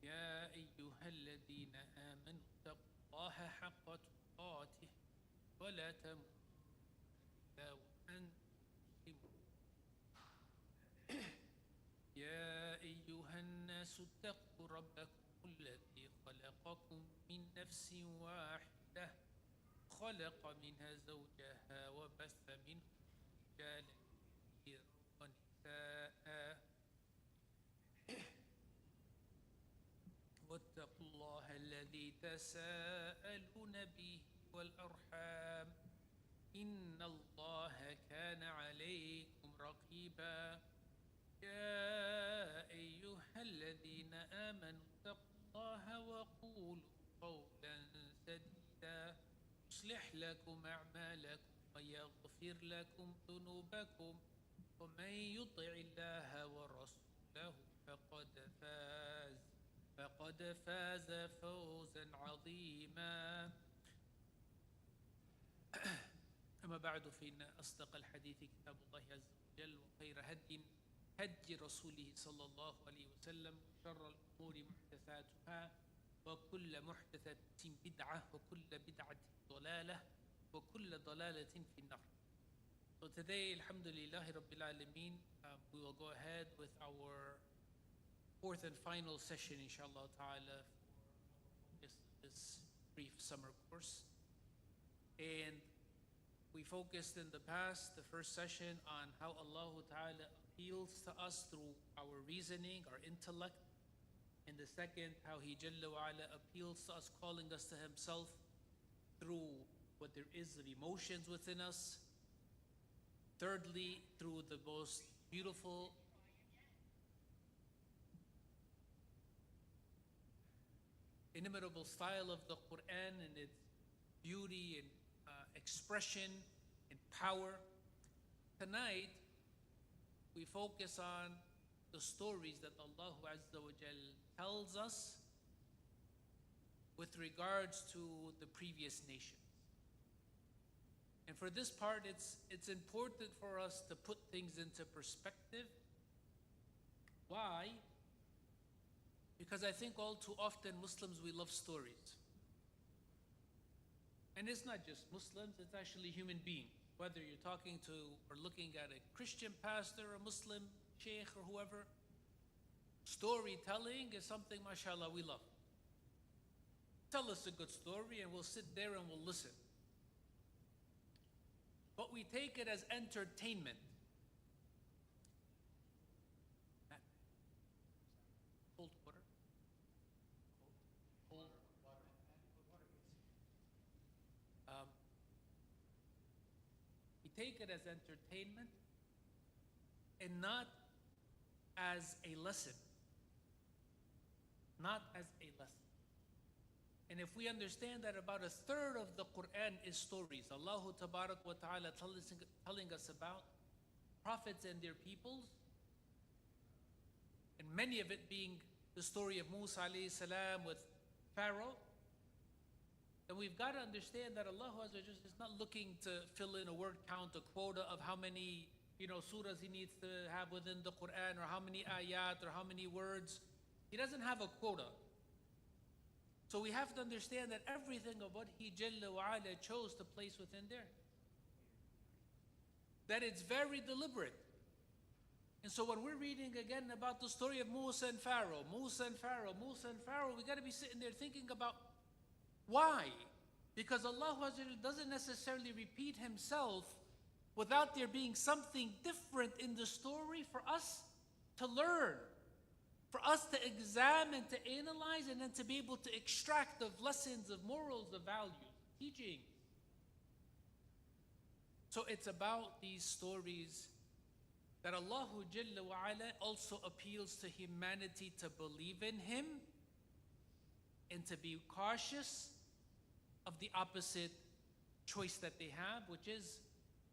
يا أيها الذين آمنوا اتقوا الله حق تقاته ولا تموتن إلا وأنتم مسلمون. يا أيها الناس اتقوا ربكم الذي خلقكم من نفس واحدة خلق منها زوجها وبث منهما رجالا كثيرا ونساء واتقوا الله الذي تساءلون به والأرحام إن الله كان عليكم رقيبا. يا أيها الذين آمنوا اتقوا الله وقولوا قولا سديدا يصلح لكم أعمالكم ويغفر لكم ذنوبكم ومن يطع الله ورسوله فقد فاز فوزا عظيما. أما بعد فإن أصدق الحديث كتاب الله عز وجل وخير هدي رسوله صلى الله عليه وسلم وشر الأمور محدثاتها وكل محدثة بدعة وكل بدعة ضلالة وكل ضلالة في النار. So today, alhamdulillah Rabbil Alameen, we will go ahead with our fourth and final session, inshallah ta'ala, for this brief summer course. And we focused in the past, the first session, on how Allah ta'ala appeals to us through our reasoning, our intellect. And the second, how He Jalla wa Ala appeals to us, calling us to Himself through what there is of emotions within us. Thirdly, through the most beautiful inimitable style of the Quran and its beauty and expression and power. Tonight, we focus on the stories that Allah Azza wa Jal tells us with regards to the previous nations. And for this part, it's important for us to put things into perspective. Why? Because I think all too often Muslims, we love stories. And it's not just Muslims, it's actually human beings. Whether you're talking to or looking at a Christian pastor, a Muslim sheikh, or whoever, storytelling is something, mashallah, we love. Tell us a good story and we'll sit there and we'll listen. But we take it as entertainment. Cold water. Cold. We take it as entertainment and not as a lesson. Not as a lesson. And if we understand that about a third of the Quran is stories, Allah Tabarak wa Ta'ala telling us about prophets and their peoples, and many of it being the story of Musa alayhi salam with Pharaoh, then we've got to understand that Allah is not looking to fill in a word count, a quota of how many surahs He needs to have within the Quran, or how many ayat, or how many words. He doesn't have a quota. So we have to understand that everything of what He Jalla wa Ala chose to place within there, that it's very deliberate. And so when we're reading again about the story of Musa and Pharaoh, we got to be sitting there thinking about why. Because Allah doesn't necessarily repeat Himself without there being something different in the story for us to learn, for us to examine, to analyze, and then to be able to extract of lessons, of morals, of values, teaching. So it's about these stories that Allah Jalla wa Ala also appeals to humanity to believe in Him and to be cautious of the opposite choice that they have, which is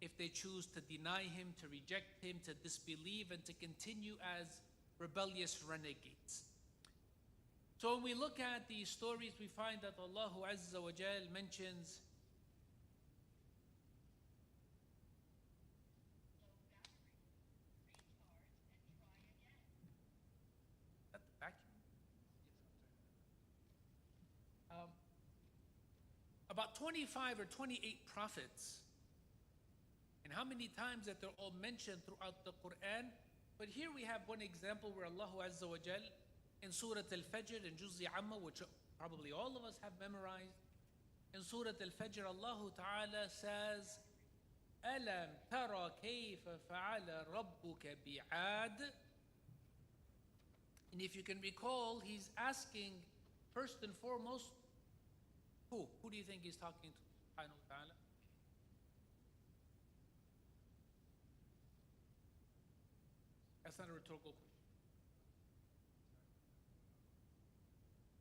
if they choose to deny Him, to reject Him, to disbelieve, and to continue as rebellious renegades. So when we look at these stories, we find that Allah Azza wa Jal mentions at the vacuum. about 25 or 28 prophets. And how many times that they're all mentioned throughout the Quran. But here we have one example where Allah Azza wa Jal in Surah Al-Fajr and Juz'i Amma, which probably all of us have memorized. In Surah Al-Fajr, Allah Ta'ala says, أَلَمْ تَرَ كَيْفَ فَعَلَ رَبُّكَ بِعَادٍ. And if you can recall, he's asking first and foremost, who? Who do you think he's talking to? Subhanahu wa ta'ala. That's not a rhetorical question.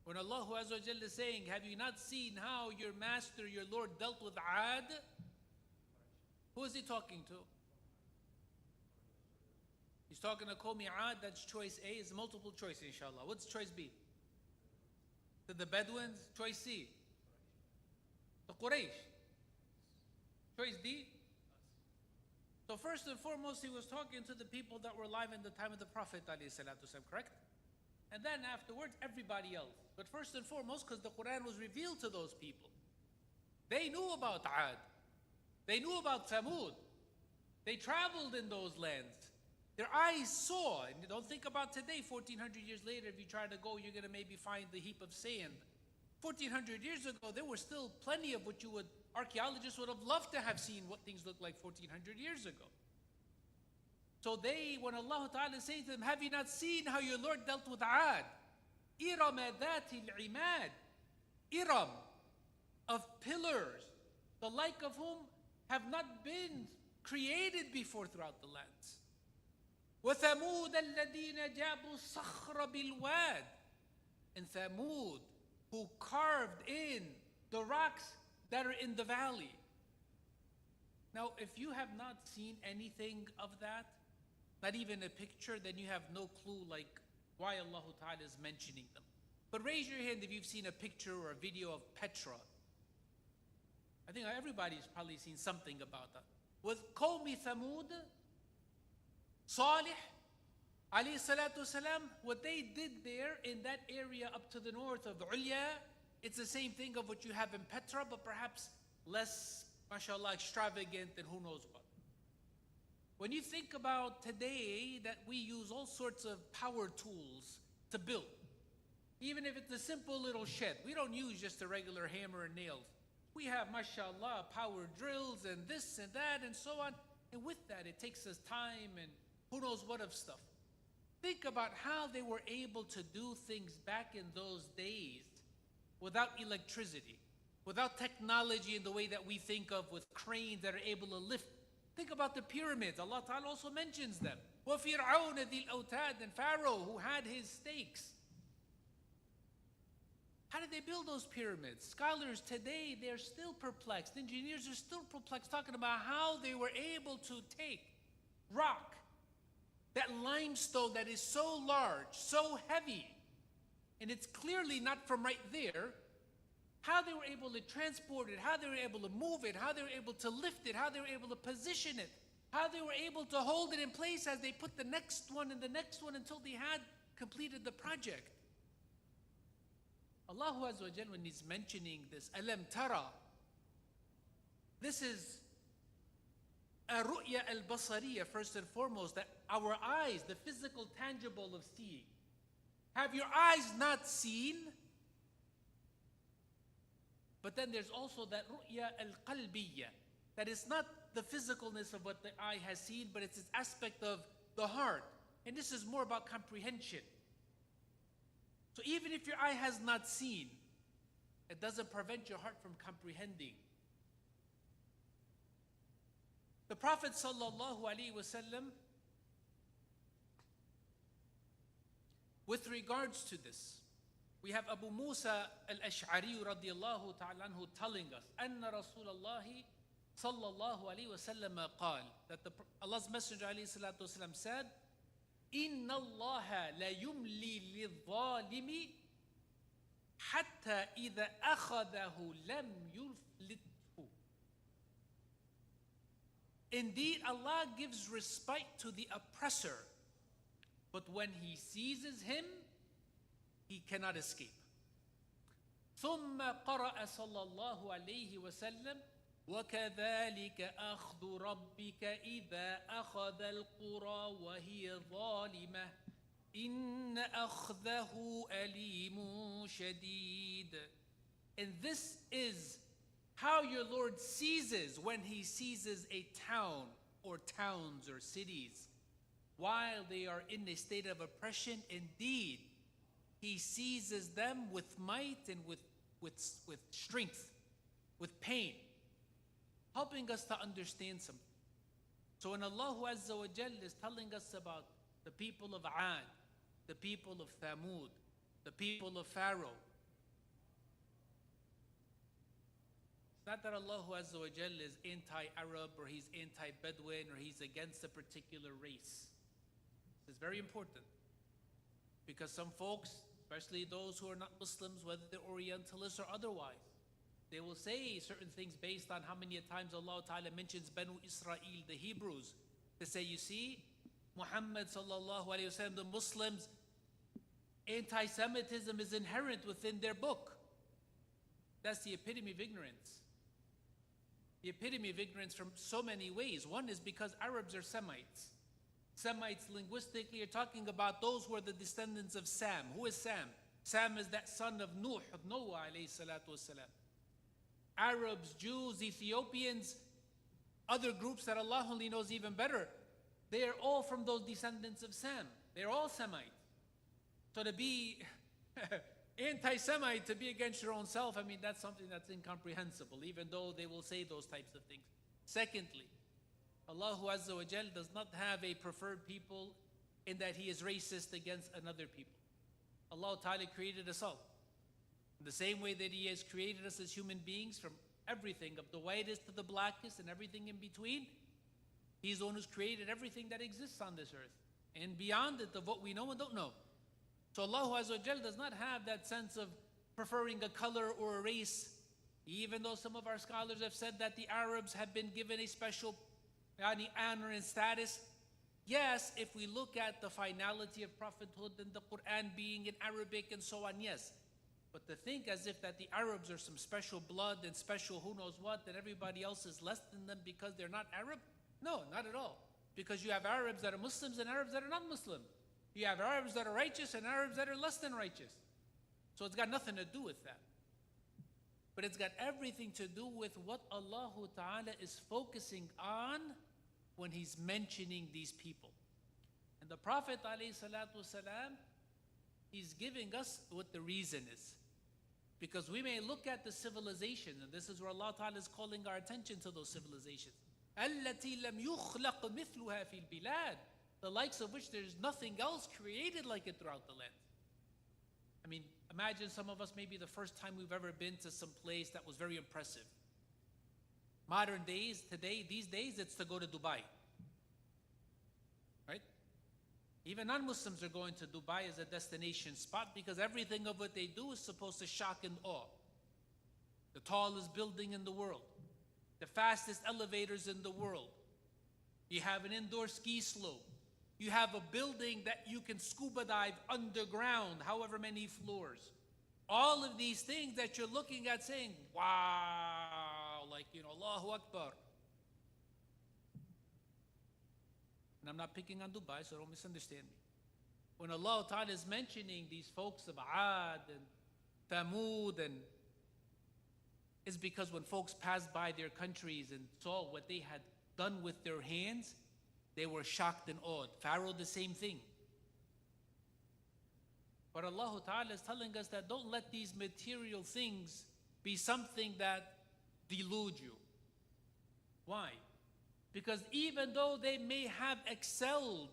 When Allah Azza wa Jalla is saying, have you not seen how your master, your Lord, dealt with Ad? Who is he talking to? He's talking to Qawmi Ad. That's choice A. It's multiple choice, inshallah. What's choice B? To the Bedouins? Choice C? The Quraysh? Choice D? So first and foremost, he was talking to the people that were alive in the time of the Prophet ﷺ, correct? And then afterwards, everybody else. But first and foremost, because the Quran was revealed to those people. They knew about Ad. They knew about Thamud. They traveled in those lands. Their eyes saw. And don't think about today, 1400 years later, if you try to go, you're going to maybe find the heap of sand. 1400 years ago, there was still plenty of what archaeologists would have loved to have seen what things looked like 1400 years ago. So when Allah Ta'ala is saying to them, have you not seen how your Lord dealt with Ad? Iram dhati al-imad. Iram, of pillars, the like of whom have not been created before throughout the lands. وَثَمُودَ الَّذِينَ جَابُوا الصَّخْرَ بِالْوَادِ. And Thamud, who carved in the rocks that are in the valley. Now, if you have not seen anything of that, not even a picture, then you have no clue like why Allah Ta'ala is mentioning them. But raise your hand if you've seen a picture or a video of Petra. I think everybody's probably seen something about that. With Qawmi Thamud, Salih, alayhi salatu wasalam, what they did there in that area up to the north of Ulya, it's the same thing of what you have in Petra, but perhaps less, mashallah, extravagant and who knows what. When you think about today that we use all sorts of power tools to build, even if it's a simple little shed, we don't use just a regular hammer and nails. We have, mashallah, power drills and this and that and so on. And with that, it takes us time and who knows what of stuff. Think about how they were able to do things back in those days without electricity, without technology in the way that we think of with cranes that are able to lift. Think about the pyramids. Allah Ta'ala also mentions them. وَفِرْعَوْنَ ذِي الْأَوْتَادِ, and Pharaoh who had his stakes. How did they build those pyramids? Scholars today, they're still perplexed. Engineers are still perplexed talking about how they were able to take rock, that limestone that is so large, so heavy, and it's clearly not from right there, how they were able to transport it, how they were able to move it, how they were able to lift it, how they were able to position it, how they were able to hold it in place as they put the next one and the next one until they had completed the project. Allah Azza wa Jalla, when He's mentioning this, Alam Tara, this is a ru'ya al-basariya, first and foremost, that our eyes, the physical, tangible of seeing. Have your eyes not seen? But then there's also that ru'ya al-qalbiyya, that is not the physicalness of what the eye has seen, but it's this aspect of the heart. And this is more about comprehension. So even if your eye has not seen, it doesn't prevent your heart from comprehending. The Prophet sallallahu alaihi wasallam, with regards to this, we have Abu Musa al-Ash'ari radiyallahu ta'ala anhu telling us, أن رسول الله صلى الله عليه وسلم قال, that Allah's Messenger alayhi salatu wasalam said, إن الله لا يملي للظالم حتى إذا أخذه لم يفلته. Indeed, Allah gives respite to the oppressor, but when He seizes him, he cannot escape. ثم قرأ صلى الله عليه وسلم وكذلك أخذ ربك إذا أخذ القرى وهي ظالمة إن أخذه أليم شديد. And this is how your Lord seizes when he seizes a town or towns or cities while they are in a state of oppression. Indeed, he seizes them with might and with strength, with pain, helping us to understand something. So when Allah Azza wa Jal is telling us about the people of Ad, the people of Thamud, the people of Pharaoh, it's not that Allah Azza wa Jal is anti-Arab or he's anti-Bedouin or he's against a particular race. This is very important because some folks, especially those who are not Muslims, whether they're Orientalists or otherwise, they will say certain things based on how many times Allah Ta'ala mentions Banu Israel, the Hebrews. They say, you see, Muhammad sallallahu alayhi wa sallam, the Muslims, anti-Semitism is inherent within their book. That's the epitome of ignorance. The epitome of ignorance from so many ways. One is because Arabs are Semites. Semites linguistically are talking about those who are the descendants of Sam. Who is Sam? Sam is that son of Nuh, of Noah alayhi salatu wasalam. Arabs, Jews, Ethiopians, other groups that Allah only knows even better, they are all from those descendants of Sam. They're all Semites. So to be anti-Semite, to be against your own self, I mean, that's something that's incomprehensible, even though they will say those types of things. Secondly, Allah Azza wa Jal does not have a preferred people in that He is racist against another people. Allah Ta'ala created us all. In the same way that He has created us as human beings from everything, of the whitest to the blackest and everything in between, He's the one who's created everything that exists on this earth and beyond it of what we know and don't know. So Allah Azza wa Jal does not have that sense of preferring a color or a race, even though some of our scholars have said that the Arabs have been given a special honor and status. Yes, if we look at the finality of prophethood and the Quran being in Arabic and so on, yes. But to think as if that the Arabs are some special blood and special who knows what, that everybody else is less than them because they're not Arab? No, not at all. Because you have Arabs that are Muslims and Arabs that are not Muslim. You have Arabs that are righteous and Arabs that are less than righteous. So it's got nothing to do with that. But it's got everything to do with what Allah Ta'ala is focusing on when He's mentioning these people. And the Prophet ﷺ, he's giving us what the reason is. Because we may look at the civilization, and this is where Allah Ta'ala is calling our attention to those civilizations. التي لم يخلق مثلها في البلاد, the likes of which there is nothing else created like it throughout the land. I mean, imagine some of us, maybe the first time we've ever been to some place that was very impressive. Modern days, today, these days, it's to go to Dubai. Right? Even non-Muslims are going to Dubai as a destination spot because everything of what they do is supposed to shock and awe. The tallest building in the world, the fastest elevators in the world. You have an indoor ski slope. You have a building that you can scuba dive underground, however many floors. All of these things that you're looking at saying, wow, like, Allahu Akbar. And I'm not picking on Dubai, so don't misunderstand me. When Allah Ta'ala is mentioning these folks of Ad and Thamud, and it's because when folks passed by their countries and saw what they had done with their hands, they were shocked and awed. Pharaoh, the same thing. But Allah Ta'ala is telling us that don't let these material things be something that delude you. Why? Because even though they may have excelled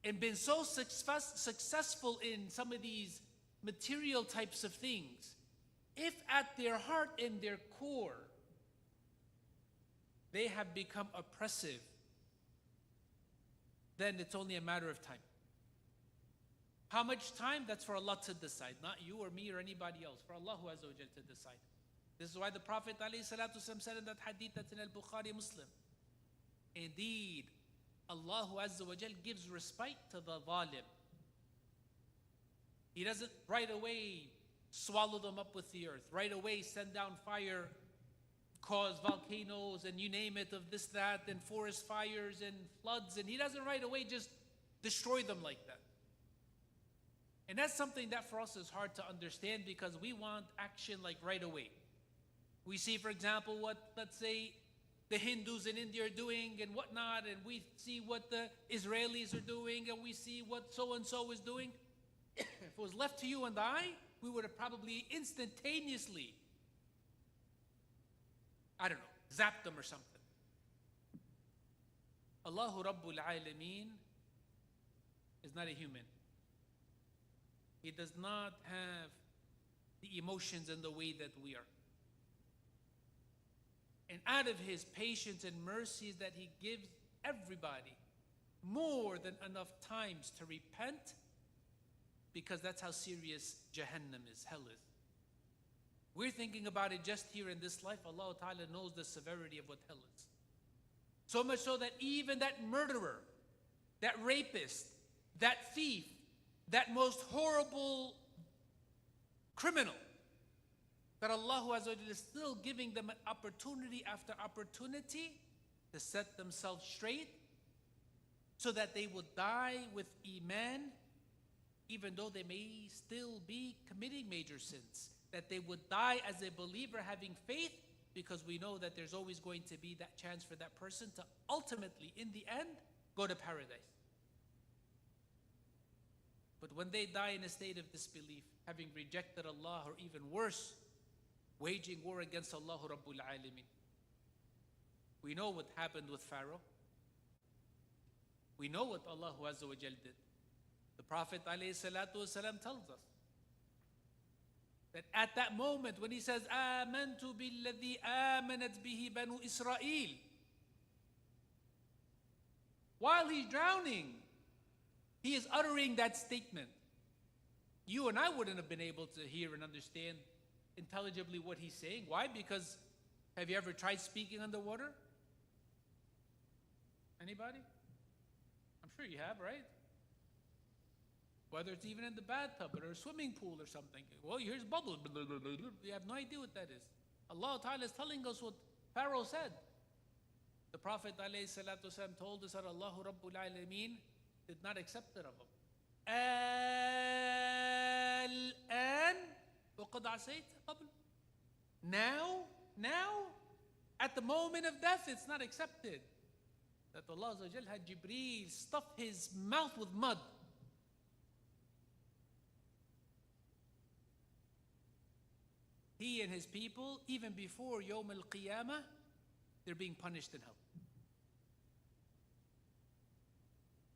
and been so successful in some of these material types of things, if at their heart and their core they have become oppressive, then it's only a matter of time. How much time? That's for Allah to decide, not you or me or anybody else, for Allah Azza wa Jal to decide. This is why the Prophet ﷺ said in that hadith that's in Al-Bukhari Muslim, indeed, Allah Azza wa Jal gives respite to the zalim. He doesn't right away swallow them up with the earth. Right away, send down fire, cause volcanoes and you name it, of this, that, and forest fires and floods. And he doesn't right away just destroy them like that. And that's something that for us is hard to understand, because we want action like right away. We see, for example, what, let's say, the Hindus in India are doing and whatnot, and we see what the Israelis are doing, and we see what so-and-so is doing. If it was left to you and I, we would have probably instantaneously, I don't know, zapped them or something. Allahu Rabbul Alameen is not a human. He does not have the emotions in the way that we are. And out of his patience and mercies that he gives everybody more than enough times to repent, because that's how serious Jahannam is, hell is. We're thinking about it just here in this life. Allah Ta'ala knows the severity of what hell is. So much so that even that murderer, that rapist, that thief, that most horrible criminal, that Allah is still giving them an opportunity after opportunity to set themselves straight, so that they will die with Iman, even though they may still be committing major sins. That they would die as a believer having faith, because we know that there's always going to be that chance for that person to ultimately, in the end, go to paradise. But when they die in a state of disbelief, having rejected Allah, or even worse, waging war against Allah Rabbul Alameen. We know what happened with Pharaoh. We know what Allah Azza wa Jal did. The Prophet ﷺ tells us that at that moment when he says, "Amantu billadhi amanat bihi banu Israel," while he's drowning, he is uttering that statement. You and I wouldn't have been able to hear and understand intelligibly what he's saying. Why? Because have you ever tried speaking underwater? Anybody? I'm sure you have, right? Whether it's even in the bathtub or a swimming pool or something. Well, here's bubbles. You have no idea what that is. Allah Ta'ala is telling us what Pharaoh said. The Prophet ﷺ told us that Allah Rabbul Alameen did not accept it of him. Al-an وَقَدْ عَصَيْتَ قَبْلُ. Now, at the moment of death, it's not accepted. That Allah Azza wa Jal had Jibreel stuff his mouth with mud. He and his people, even before Yawm al-Qiyamah, they're being punished in hell.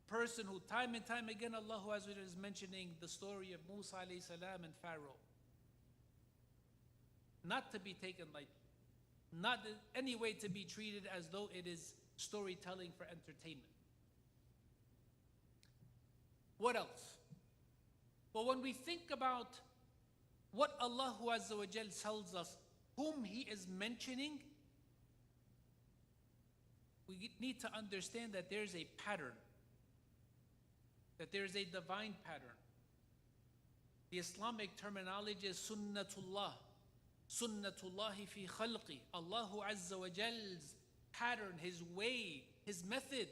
Person who time and time again Allah Azza wa Jal is mentioning the story of Musa alayhi salam and Pharaoh. Not to be taken lightly. Not in any way to be treated as though it is storytelling for entertainment. What else? Well, when we think about what Allah Azza wa Jal tells us, whom He is mentioning, we need to understand that there's a pattern, that there's a divine pattern. The Islamic terminology is sunnatullah. Sunnatullahi fi khalqi. Allahu Azza wa Jal's pattern, His way, His method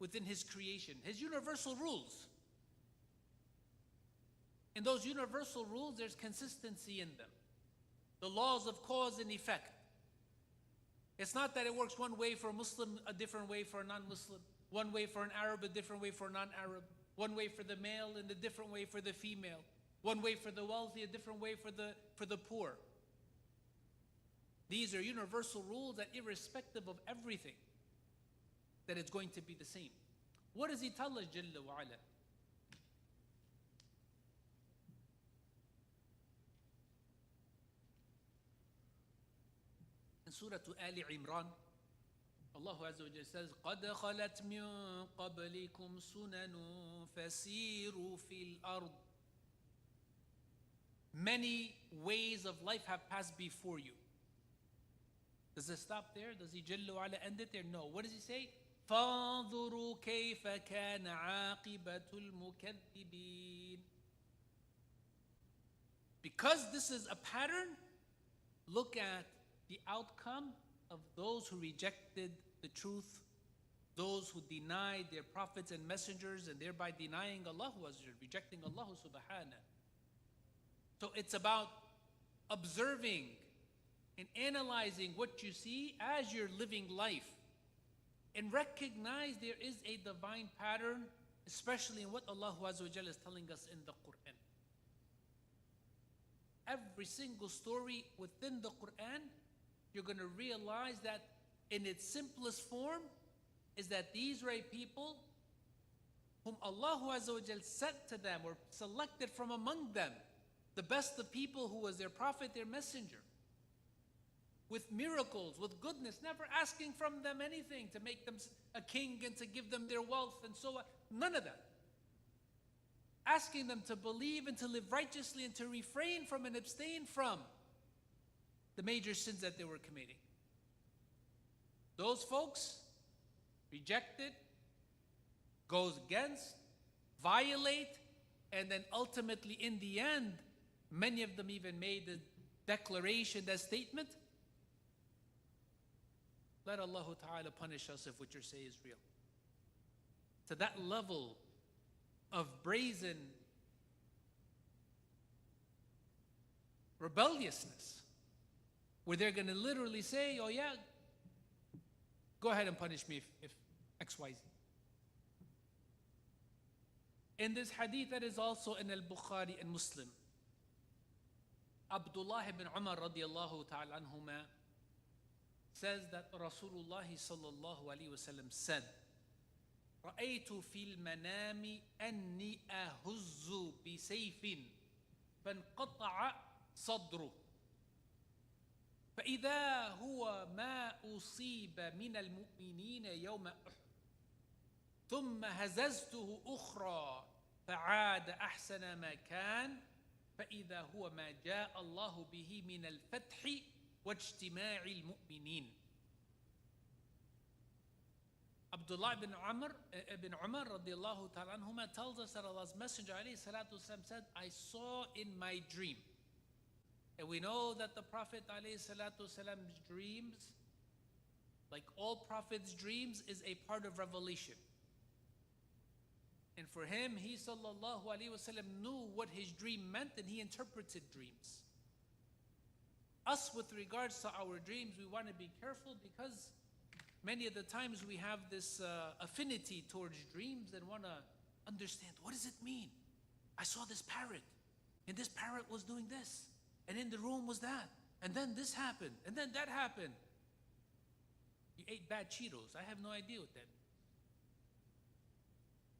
within His creation, His universal rules. In those universal rules, there's consistency in them. The laws of cause and effect. It's not that it works one way for a Muslim, a different way for a non-Muslim. One way for an Arab, a different way for a non-Arab. One way for the male and a different way for the female. One way for the wealthy, a different way for the poor. These are universal rules that irrespective of everything, that it's going to be the same. What does He tell us, Jalla wa Ala? In Surah Ali Imran, Allah Azza wa Jalla says, قَدْ خَلَتْ مِن قَبْلِكُمْ سُنَنٌ فَسِيرُوا فِي الْأَرْضِ. Many ways of life have passed before you. Does it stop there? Does He Jalla wa Ala end it there? No. What does He say? فَانظُرُوا كَيْفَ كَانَ عَاقِبَةُ الْمُكَذِّبِينَ. Because this is a pattern, look at the outcome of those who rejected the truth, those who denied their prophets and messengers, and thereby denying Allah, rejecting Allah subhanahu. So it's about observing and analyzing what you see as you're living life, and recognize there is a divine pattern, especially in what Allah is telling us in the Quran. Every single story within the Quran, you're going to realize that in its simplest form is that these were a people whom Allah sent to them or selected from among them, the best of people, who was their prophet, their messenger, with miracles, with goodness, never asking from them anything to make them a king and to give them their wealth and so on. None of that. Asking them to believe and to live righteously and to refrain from and abstain from the major sins that they were committing. Those folks rejected, goes against, violate, and then ultimately in the end, many of them even made the declaration, that statement, let Allah Ta'ala punish us if what you say is real. To that level of brazen rebelliousness, where they're going to literally say, oh yeah, go ahead and punish me if X, Y, Z. In this hadith that is also in Al-Bukhari and Muslim, Abdullah ibn Umar radiallahu ta'ala anhuma says that Rasulullah sallallahu alayhi wa sallam said, رأيت في المنام أني أهز بسيف فانقطع صدره فإذا هو ما أصيب من المؤمنين يوم أحد ثم هززته أخرى فعاد أحسن ما كان فإذا هو ما جاء الله به من الفتح واجتماع المؤمنين. Abdullah ibn Umar radiallahu ta'ala anhuma tells us that Allah's Messenger alayhi salatu wasalam said, I saw in my dream. And we know that the Prophet alayhi salatu wasalam's dreams, like all prophets' dreams, is a part of revelation. And for him, he sallallahu alayhi wasallam knew what his dream meant, and he interpreted dreams. Us, with regards to our dreams, we want to be careful, because many of the times we have this affinity towards dreams and want to understand, what does it mean? I saw this parrot, and this parrot was doing this, and in the room was that, and then this happened, and then that happened. You ate bad Cheetos. I have no idea what that means.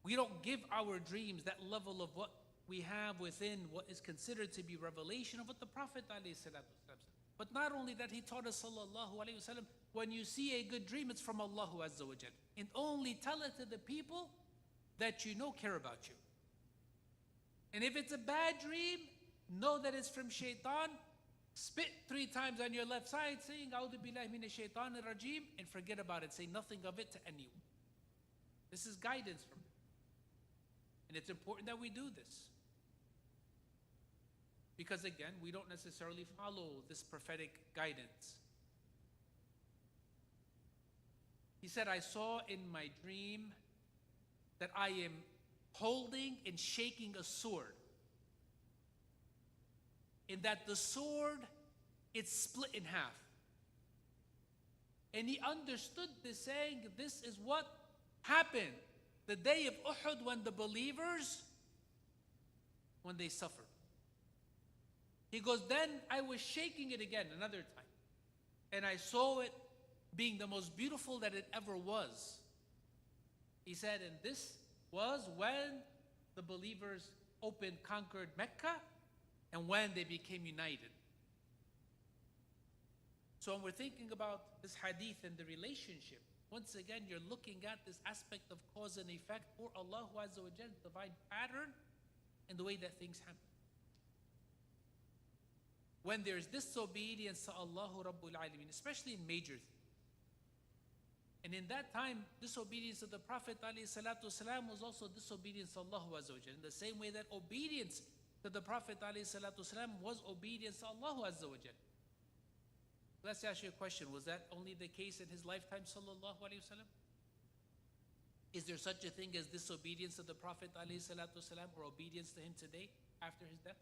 We don't give our dreams that level of what we have within what is considered to be revelation of what the Prophet ﷺ said. But not only that, he taught us sallallahu alayhi wa sallam, when you see a good dream, it's from Allah Azza wa Jal. And only tell it to the people that you know care about you. And if it's a bad dream, know that it's from shaitan. Spit 3 times on your left side saying, A'udhu billahi minash shaitanir rajeem, and forget about it. Say nothing of it to anyone. This is guidance from him. And it's important that we do this. Because again, we don't necessarily follow this prophetic guidance. He said, I saw in my dream that I am holding and shaking a sword. In that the sword, it's split in half. And he understood this, saying, this is what happened the day of Uhud, when the believers, when they suffered. He goes, then I was shaking it again another time, and I saw it being the most beautiful that it ever was. He said, and this was when the believers conquered Mecca, and when they became united. So when we're thinking about this hadith and the relationship, once again, you're looking at this aspect of cause and effect for Allah Azza wa Jal, divine pattern, and the way that things happen. When there's disobedience to Allah Rabbul Alameen, especially in major things. And in that time, disobedience to the Prophet ﷺ was also disobedience to Allah Azza wa Jal, in the same way that obedience to the Prophet ﷺ was obedience to Allah Azza wa Jal. Let's ask you a question. Was that only the case in his lifetime, sallallahu alayhi wa sallam? Is there such a thing as disobedience to the Prophet ﷺ or obedience to him today after his death?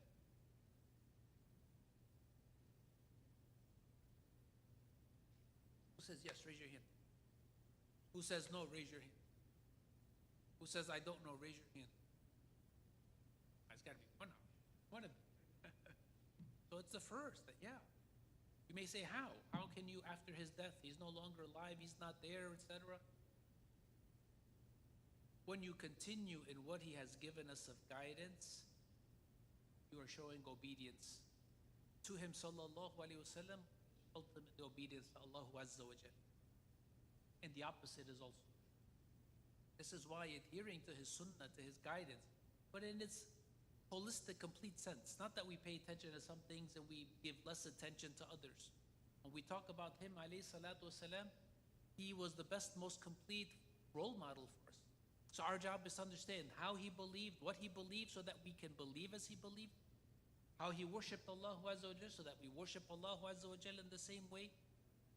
Who says yes? Raise your hand. Who says no? Raise your hand. Who says I don't know? Raise your hand. It's got to be one of them. So it's the first that, yeah. You may say, how? How can you, after his death, he's no longer alive, he's not there, etc. When you continue in what he has given us of guidance, you are showing obedience to him, sallallahu alayhi wasallam, ultimately obedience to Allah Azza wa Jal. And the opposite is also. This is why adhering to his sunnah, to his guidance, but in its holistic, complete sense. Not that we pay attention to some things and we give less attention to others. When we talk about him, alayhi salatu wasalam, he was the best, most complete role model for us. So our job is to understand how he believed, what he believed, so that we can believe as he believed. How he worshipped Allah Azza wa Jal, so that we worship Allah Azza wa Jal in the same way,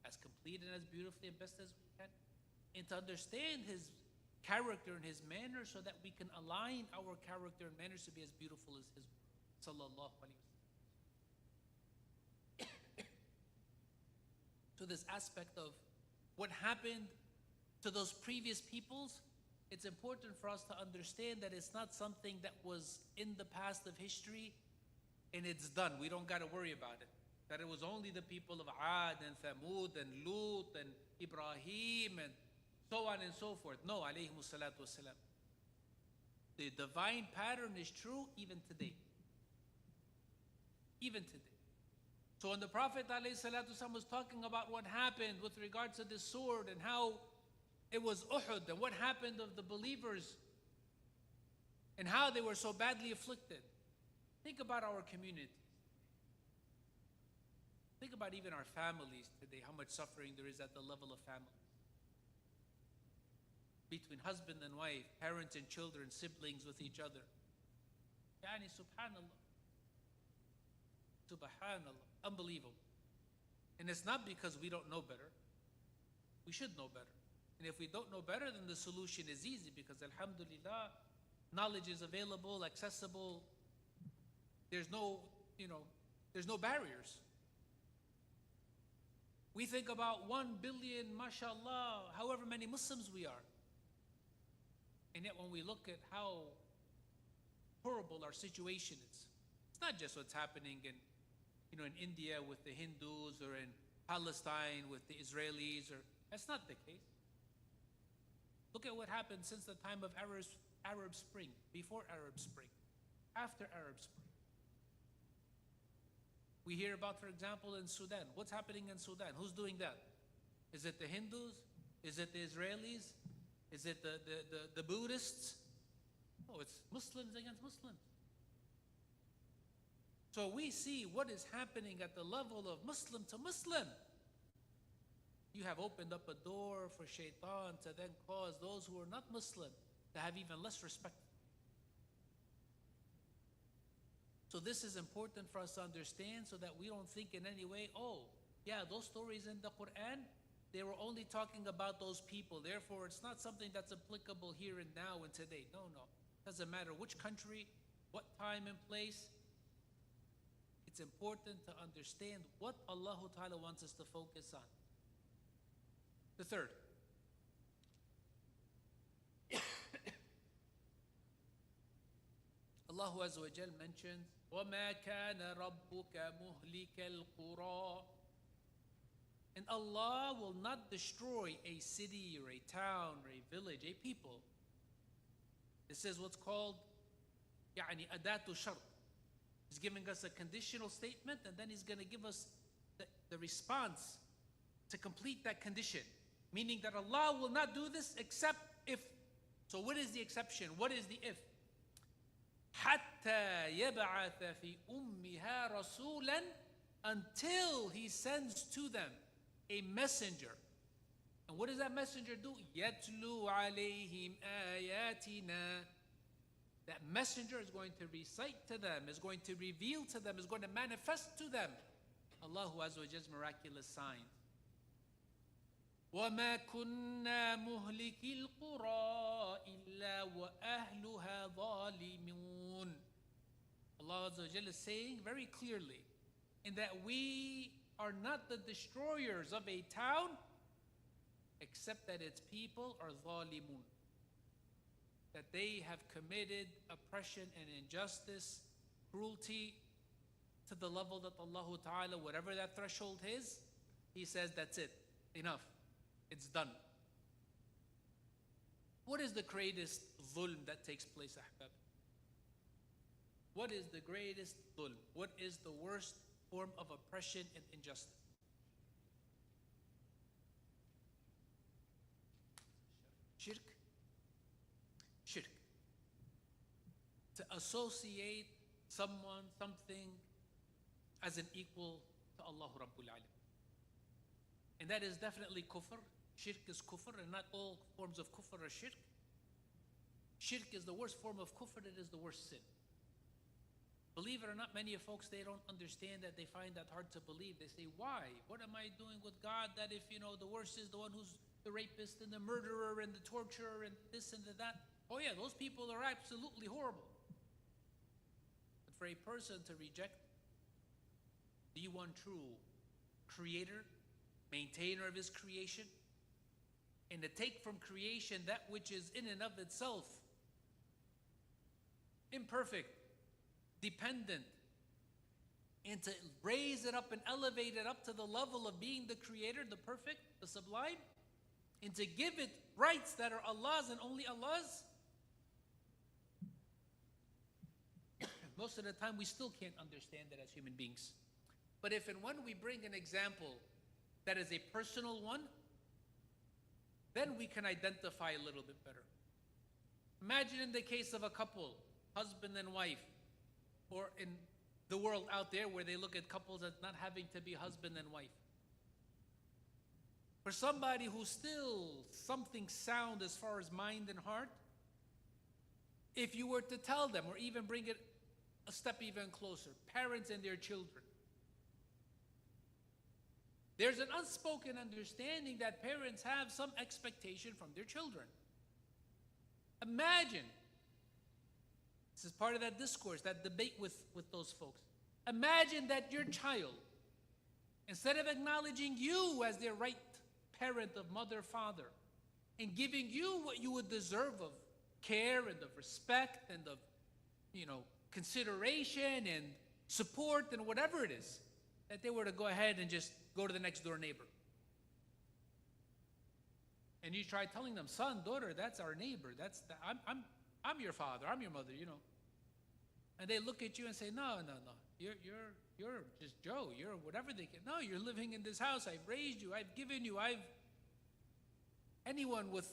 as complete and as beautifully and best as we can. And to understand his character and his manner, so that we can align our character and manners to be as beautiful as his, sallallahu alayhi wa sallam. So this aspect of what happened to those previous peoples, it's important for us to understand that it's not something that was in the past of history and it's done. We don't got to worry about it. That it was only the people of Ad and Thamud and Lut and Ibrahim and so on and so forth. No, alayhi salatu wasalam. The divine pattern is true even today. Even today. So when the Prophet alayhi salatu wasalam was talking about what happened with regards to this sword and how it was Uhud and what happened of the believers and how they were so badly afflicted, think about our communities. Think about even our families today, how much suffering there is at the level of family. Between husband and wife, parents and children, siblings with each other. Yani subhanallah. Subhanallah. Unbelievable. And it's not because we don't know better. We should know better. And if we don't know better, then the solution is easy because alhamdulillah, knowledge is available, accessible. There's no, there's no barriers. We think about 1 billion, mashallah, however many Muslims we are. And yet when we look at how horrible our situation is, it's not just what's happening in India with the Hindus or in Palestine with the Israelis, that's not the case. Look at what happened since the time of Arab Spring, before Arab Spring, after Arab Spring. We hear about, for example, in Sudan. What's happening in Sudan? Who's doing that? Is it the Hindus? Is it the Israelis? Is it the Buddhists? No, it's Muslims against Muslims. So we see what is happening at the level of Muslim to Muslim. You have opened up a door for shaitan to then cause those who are not Muslim to have even less respect. So this is important for us to understand so that we don't think in any way, oh, yeah, those stories in the Quran, they were only talking about those people. Therefore, it's not something that's applicable here and now and today. No. Doesn't matter which country, what time and place. It's important to understand what Allah Ta'ala wants us to focus on. The third. Allah Azza wa Jal mentions, وَمَا كَانَ رَبُّكَ مُهْلِكَ الْقُرَىٰ. And Allah will not destroy a city or a town or a village, a people. This is what's called adatu shart. He's giving us a conditional statement and then he's going to give us the response to complete that condition. Meaning that Allah will not do this except if. So what is the exception? What is the if? حَتَّى يَبْعَثَ فِي أُمِّهَا رَسُولًا, until he sends to them a messenger. And what does that messenger do? يَتْلُو عَلَيْهِمْ آيَاتِنَا. That messenger is going to recite to them, is going to reveal to them, is going to manifest to them Allahu Azza wa Jall's miraculous signs. وَمَا كُنَّا مُهْلِكِي الْقُرَىٰ إِلَّا وَأَهْلُهَا ظَالِمُونَ. Allah Azza wa Jalla is saying very clearly, in that we are not the destroyers of a town, except that its people are zalimun, that they have committed oppression and injustice, cruelty, to the level that Allah Ta'ala, whatever that threshold is, He says, that's it, enough, it's done. What is the greatest dhulm that takes place, ahbab? What is the greatest dhulm? What is the worst form of oppression and injustice? Shirk. Shirk. To associate someone, something, as an equal to Allah Rabbul Alam. And that is definitely kufr. Shirk is kufr, and not all forms of kufr are shirk. Shirk is the worst form of kufr, it is the worst sin. Believe it or not, many of folks, they don't understand that, they find that hard to believe. They say, why? What am I doing with God that if, the worst is the one who's the rapist and the murderer and the torturer and this and that? Oh yeah, those people are absolutely horrible. But for a person to reject the one true creator, maintainer of his creation, and to take from creation that which is in and of itself imperfect, dependent, and to raise it up and elevate it up to the level of being the creator, the perfect, the sublime, and to give it rights that are Allah's and only Allah's, most of the time we still can't understand that as human beings. But if in one we bring an example that is a personal one, then we can identify a little bit better. Imagine in the case of a couple, husband and wife, or in the world out there where they look at couples as not having to be husband and wife. For somebody who's still something sound as far as mind and heart, if you were to tell them, or even bring it a step even closer, parents and their children, there's an unspoken understanding that parents have some expectation from their children. Imagine, this is part of that discourse, that debate with those folks. Imagine that your child, instead of acknowledging you as their right parent of mother, father, and giving you what you would deserve of care and of respect and of, consideration and support and whatever it is, that they were to go ahead and just go to the next door neighbor. And you try telling them, son, daughter, that's our neighbor. I'm your father, I'm your mother, And they look at you and say, no. You're just Joe. You're whatever they can. No, you're living in this house. I've raised you. I've given you. Anyone with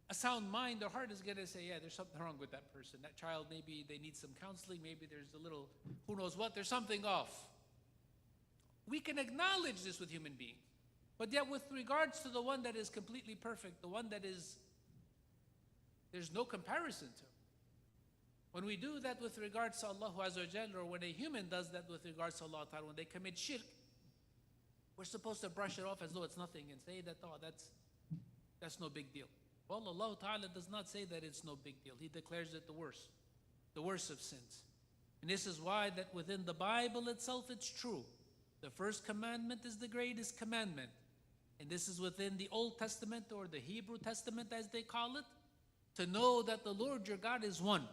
a sound mind or heart is going to say, yeah, there's something wrong with that person. That child, maybe they need some counseling. Maybe there's a little, who knows what. There's something off. We can acknowledge this with human beings. But yet with regards to the one that is completely perfect, the one that there's no comparison to. When we do that with regards to Allah Azza wa Jalla, or when a human does that with regards to Allah Ta'ala, when they commit shirk, we're supposed to brush it off as though it's nothing and say that, oh, that's no big deal. Well, Allah Ta'ala does not say that it's no big deal. He declares it the worst of sins. And this is why that within the Bible itself, it's true. The first commandment is the greatest commandment. And this is within the Old Testament, or the Hebrew Testament as they call it, to know that the Lord your God is one,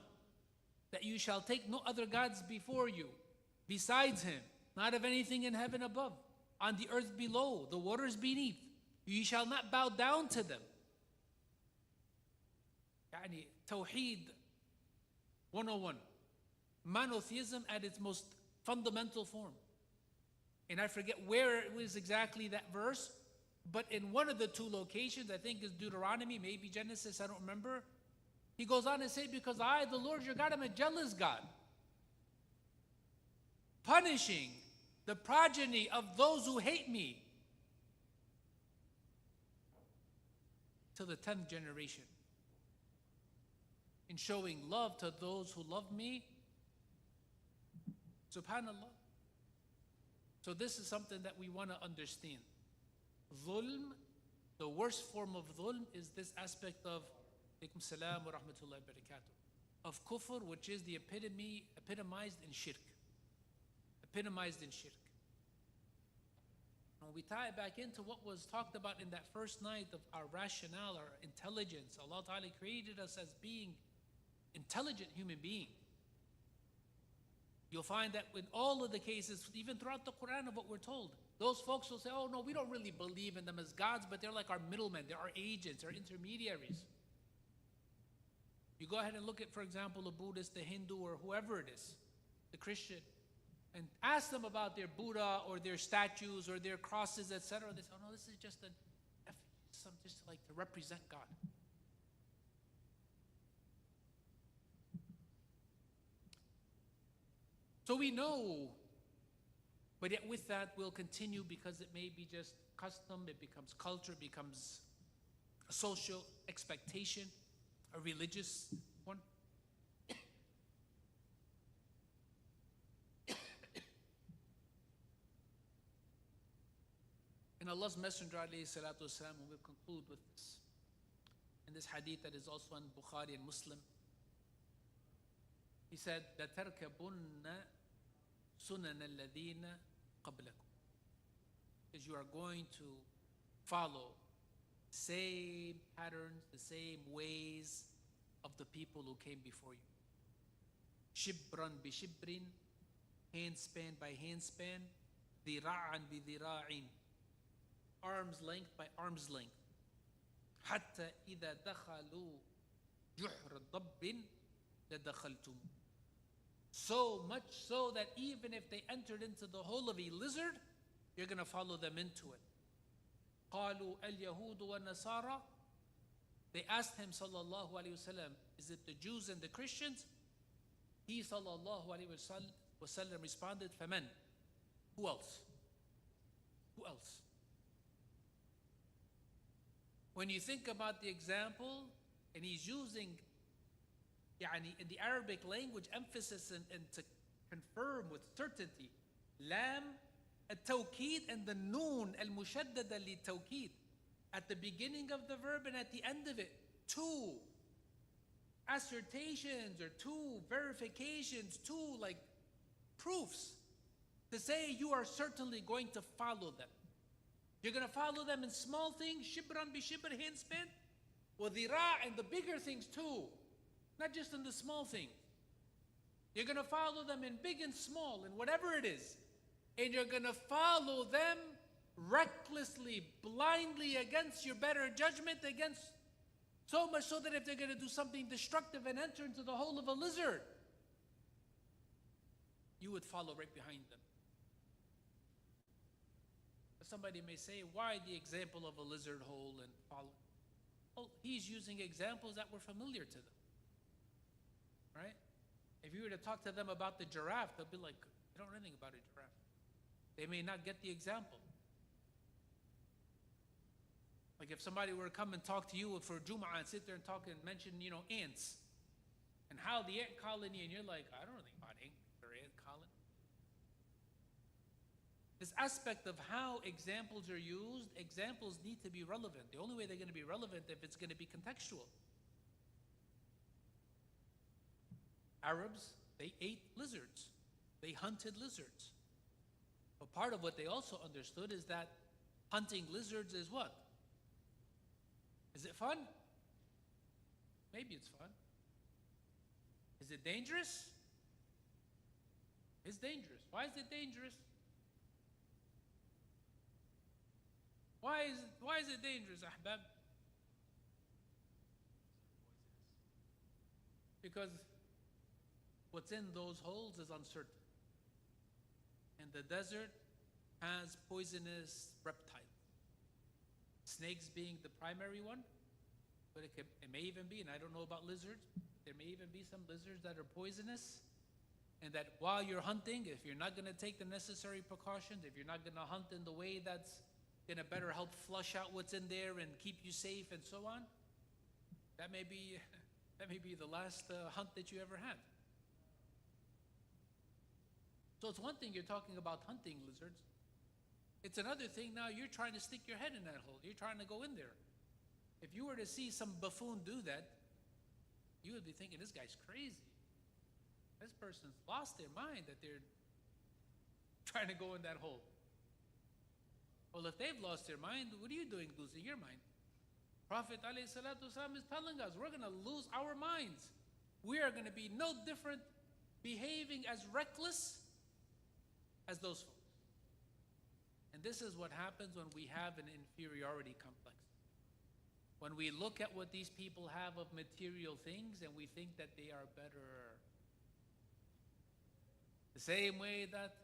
that you shall take no other gods before you, besides Him, not of anything in heaven above, on the earth below, the waters beneath. You shall not bow down to them. Yani, Tawheed 101. Monotheism at its most fundamental form. And I forget where it was exactly that verse, but in one of the two locations, I think is Deuteronomy, maybe Genesis, I don't remember. He goes on to say, because I, the Lord your God, am a jealous God, punishing the progeny of those who hate me to the 10th generation. in showing love to those who love me. Subhanallah. So this is something that we want to understand. Dhulm, the worst form of dhulm is this aspect of Alaikum salam wa rahmatullahi wa barakatuh, of kufr, which is the epitomized in shirk. Epitomized in shirk. When we tie it back into what was talked about in that first night of our rationale, our intelligence, Allah Ta'ala created us as being intelligent human beings. You'll find that in all of the cases, even throughout the Quran of what we're told, those folks will say, oh no, we don't really believe in them as gods, but they're like our middlemen, they're our agents, they're intermediaries. You go ahead and look at, for example, a Buddhist, the Hindu, or whoever it is, the Christian, and ask them about their Buddha or their statues or their crosses, etc. They say, oh no, this is just just like to represent God. So we know, but yet with that we'll continue because it may be just custom, it becomes culture, it becomes a social expectation, a religious one. And Allah's Messenger alayhi salatu wasalam, and we'll conclude with this, in this hadith that is also in Bukhari and Muslim, he said, لَتَرْكَبُنَّ سُنَنَ الَّذِينَ قَبْلَكُمْ, because you are going to follow the same patterns, the same ways of the people who came before you. شِبْرًا بِشِبْرٍ, handspan by handspan, ذِرَاعًا بِذِرَاعٍ, arm's length by arm's length. حَتَّى إِذَا دَخَلُوا جُحْرَ ضَبٍّ لَدَخَلْتُمْ, so much so that even if they entered into the hole of a lizard, you're going to follow them into it. قَالُوا الْيَهُودُ وَالنَّصَارَى, they asked him sallallahu alayhi wasallam, is it the Jews and the Christians? He sallallahu alayhi wasallam responded, فَمَنْ, who else? Who else? When you think about the example, and he's using in the Arabic language emphasis and to confirm with certainty, lam at-tawqid and the noon al-mushaddada li-tawqid, at the beginning of the verb and at the end of it, two assertions or two verifications, two like proofs to say you are certainly going to follow them. You're going to follow them in small things, shibran bi shibr, handspan, wa dhira', and the bigger things too. Not just in the small things. You're going to follow them in big and small, in whatever it is. And you're going to follow them recklessly, blindly, against your better judgment, against so much so that if they're going to do something destructive and enter into the hole of a lizard, you would follow right behind them. Somebody may say, why the example of a lizard hole and follow? Well, he's using examples that were familiar to them. Right? If you were to talk to them about the giraffe, they'll be like, I don't know anything about a giraffe. They may not get the example. Like if somebody were to come and talk to you for Jum'ah and sit there and talk and mention, ants and how the ant colony, and you're like, I don't know anything about ant colony. This aspect of how examples are used, examples need to be relevant. The only way they're going to be relevant if it's going to be contextual. Arabs, they ate lizards. They hunted lizards. But part of what they also understood is that hunting lizards is what? Is it fun? Maybe it's fun. Is it dangerous? It's dangerous. Why is it dangerous? Why is it dangerous, ahbab? Because what's in those holes is uncertain. And the desert has poisonous reptiles. Snakes being the primary one, but it may even be, and I don't know about lizards, there may even be some lizards that are poisonous, and that while you're hunting, if you're not going to take the necessary precautions, if you're not going to hunt in the way that's going to better help flush out what's in there and keep you safe and so on, that may be That may be the last hunt that you ever had. So it's one thing you're talking about hunting lizards. It's another thing now you're trying to stick your head in that hole. You're trying to go in there. If you were to see some buffoon do that, you would be thinking, this guy's crazy. This person's lost their mind that they're trying to go in that hole. Well, if they've lost their mind, what are you doing losing your mind? Prophet ﷺ is telling us we're going to lose our minds. We are going to be no different, behaving as reckless as those folks. And this is what happens when we have an inferiority complex. When we look at what these people have of material things and we think that they are better. The same way that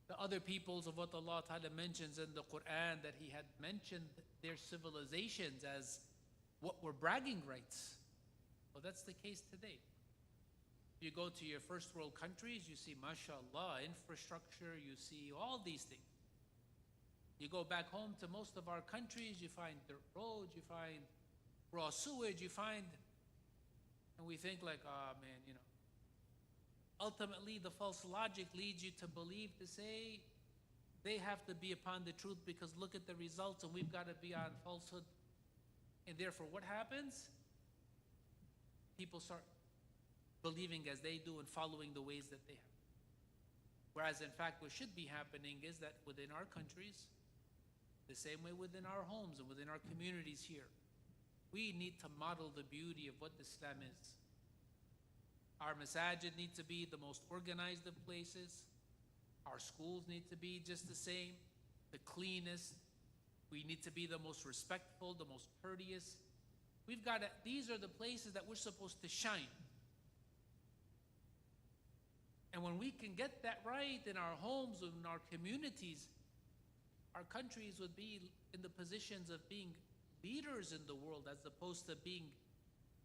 the other peoples of what Allah Ta'ala mentions in the Quran, that He had mentioned their civilizations as what were bragging rights. Well, that's the case today. You go to your first world countries, you see, mashallah, infrastructure, you see all these things. You go back home to most of our countries, you find dirt roads, you find raw sewage, you find, and we think like, oh man, you know. Ultimately, the false logic leads you to believe, to say, they have to be upon the truth because look at the results and we've got to be on falsehood. And therefore, what happens? People start believing as they do and following the ways that they have. Whereas, in fact, what should be happening is that within our countries, the same way within our homes and within our communities here, we need to model the beauty of what Islam is. Our masajid need to be the most organized of places. Our schools need to be just the same, the cleanest. We need to be the most respectful, the most courteous. These are the places that we're supposed to shine. And when we can get that right in our homes, in our communities, our countries would be in the positions of being leaders in the world as opposed to being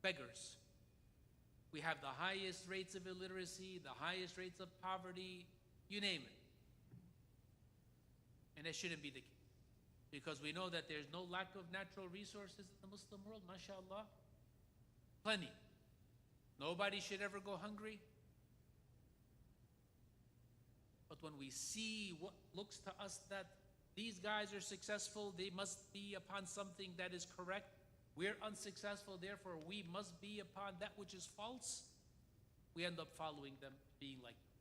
beggars. We have the highest rates of illiteracy, the highest rates of poverty, you name it. And that shouldn't be the case. Because we know that there's no lack of natural resources in the Muslim world, mashallah. Plenty. Nobody should ever go hungry. But when we see what looks to us that these guys are successful, they must be upon something that is correct. We're unsuccessful, therefore we must be upon that which is false. We end up following them, being like them.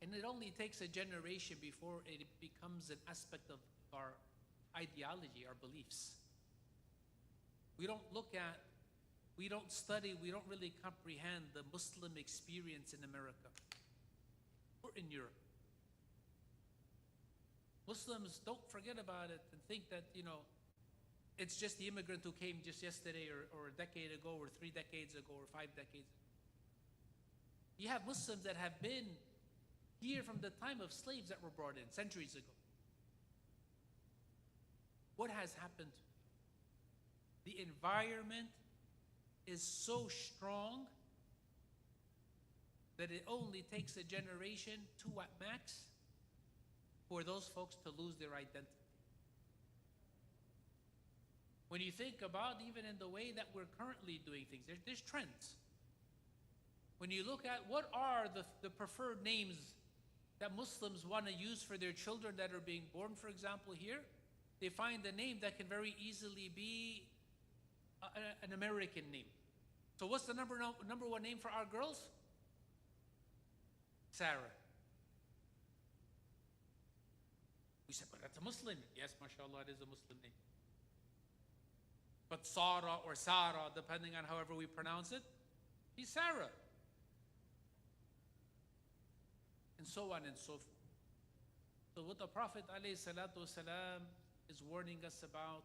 And it only takes a generation before it becomes an aspect of our ideology, our beliefs. We don't look at, we don't study, we don't really comprehend the Muslim experience in America or in Europe. Muslims don't forget about it and think that, it's just the immigrant who came just yesterday or a decade ago or 3 decades ago or 5 decades ago. You have Muslims that have been here from the time of slaves that were brought in centuries ago. What has happened? The environment is so strong that it only takes a generation, 2 at max, for those folks to lose their identity. When you think about even in the way that we're currently doing things, there's trends. When you look at what are the preferred names that Muslims want to use for their children that are being born, for example, here, they find a name that can very easily be an American name. So what's the number 1 name for our girls? Sarah. We said, but that's a Muslim. Yes, mashallah, it is a Muslim name. But Sarah or Sarah, depending on however we pronounce it, he's Sarah. And so on and so forth. So what the Prophet ﷺ is warning us about,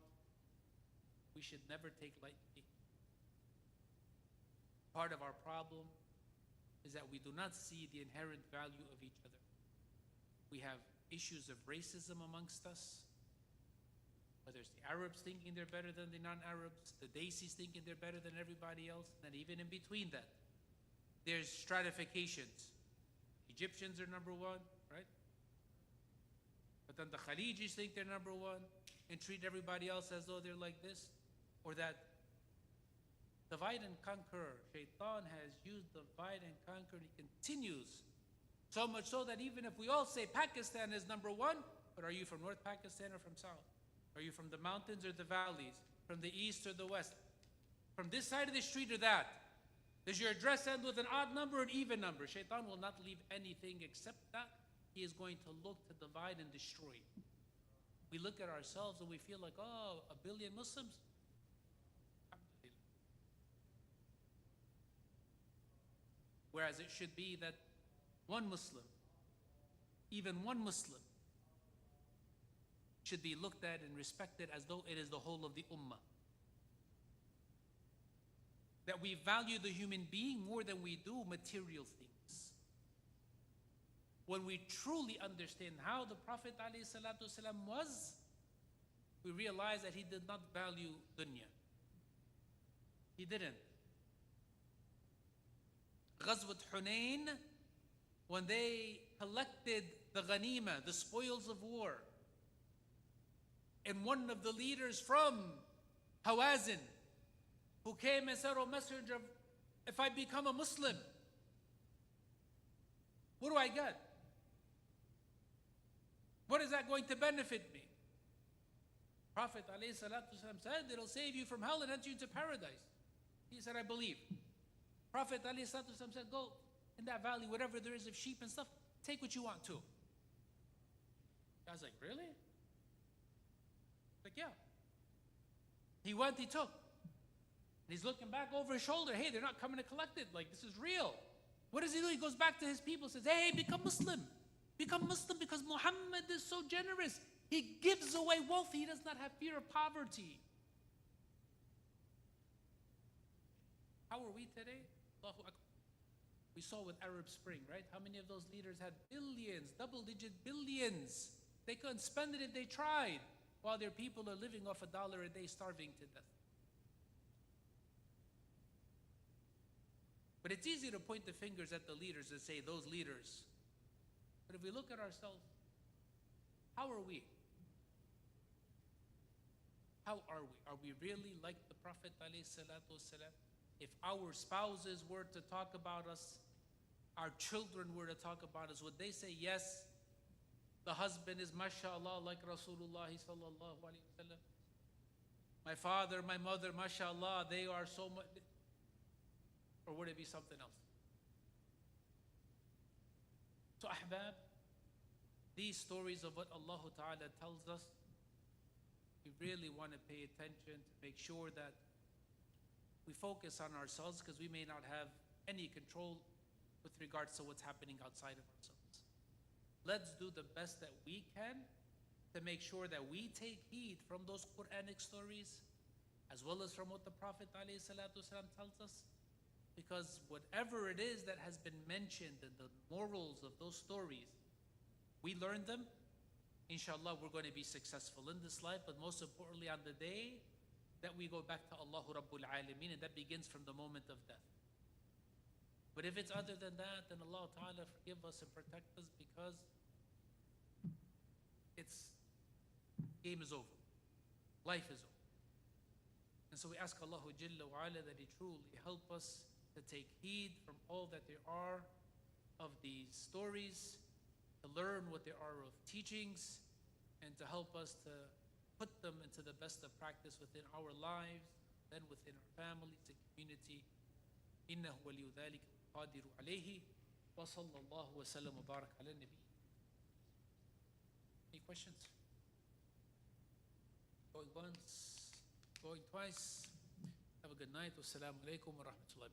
we should never take lightly. Part of our problem is that we do not see the inherent value of each other. We have issues of racism amongst us. Whether it's the Arabs thinking they're better than the non-Arabs, the Desis thinking they're better than everybody else, and even in between that, there's stratifications. Egyptians are number 1, right? But then the Khalijis think they're number 1 and treat everybody else as though they're like this or that. Divide and conquer. Shaitan has used divide and conquer, and he continues. So much so that even if we all say Pakistan is number one, but are you from North Pakistan or from South? Are you from the mountains or the valleys? From the east or the west? From this side of the street or that? Does your address end with an odd number or an even number? Shaitan will not leave anything except that. He is going to look to divide and destroy. We look at ourselves and we feel like, oh, 1 billion Muslims? Whereas it should be that one Muslim, even one Muslim, should be looked at and respected as though it is the whole of the ummah. That we value the human being more than we do material things. When we truly understand how the Prophet ﷺ was, we realize that he did not value dunya. He didn't. Ghazwat Hunayn, when they collected the ghanima, the spoils of war, and one of the leaders from Hawazin, who came and said, "Oh Messenger, if I become a Muslim, what do I get? What is that going to benefit me?" Prophet ﷺ said, "It'll save you from hell and enter you into paradise." He said, "I believe." Prophet ﷺ said, "Go in that valley, whatever there is of sheep and stuff, take what you want too." I was like, "Really?" Like, yeah. He went, he took. And he's looking back over his shoulder. Hey, they're not coming to collect it. Like, this is real. What does he do? He goes back to his people, says, "Hey, become Muslim. Become Muslim because Muhammad is so generous. He gives away wealth. He does not have fear of poverty." How are we today? Allahu Akbar. We saw with Arab Spring, right? How many of those leaders had billions, double-digit billions? They couldn't spend it if they tried, while their people are living off $1 a day, starving to death. But it's easy to point the fingers at the leaders and say, those leaders. But if we look at ourselves, how are we? How are we? Are we really like the Prophet ﷺ? If our spouses were to talk about us, our children were to talk about us, would they say, yes, the husband is mashallah like Rasulullah sallallahu alaihi wasallam? My father, my mother, mashallah, they are so much. Or would it be something else? So ahbab, these stories of what Allah Ta'ala tells us, we really want to pay attention to make sure that we focus on ourselves, because we may not have any control with regards to what's happening outside of ourselves. Let's do the best that we can to make sure that we take heed from those Quranic stories, as well as from what the Prophet ﷺ tells us. Because whatever it is that has been mentioned in the morals of those stories, we learn them, inshallah, we're going to be successful in this life, but most importantly on the day that we go back to Allah Rabbul Alameen, and that begins from the moment of death. But if it's other than that, then Allah Ta'ala forgive us and protect us, because game is over. Life is over. And so we ask Allah Jalla wa Ala that He truly help us to take heed from all that there are of these stories, to learn what there are of teachings, and to help us to put them into the best of practice within our lives, then within our families and community. إنه ولي ذلك القادر عليه وصلى الله وسلم وبارك على النبي. Any questions? Going once, going twice. Have a good night. Wassalamu alaikum wa rahmatullahi.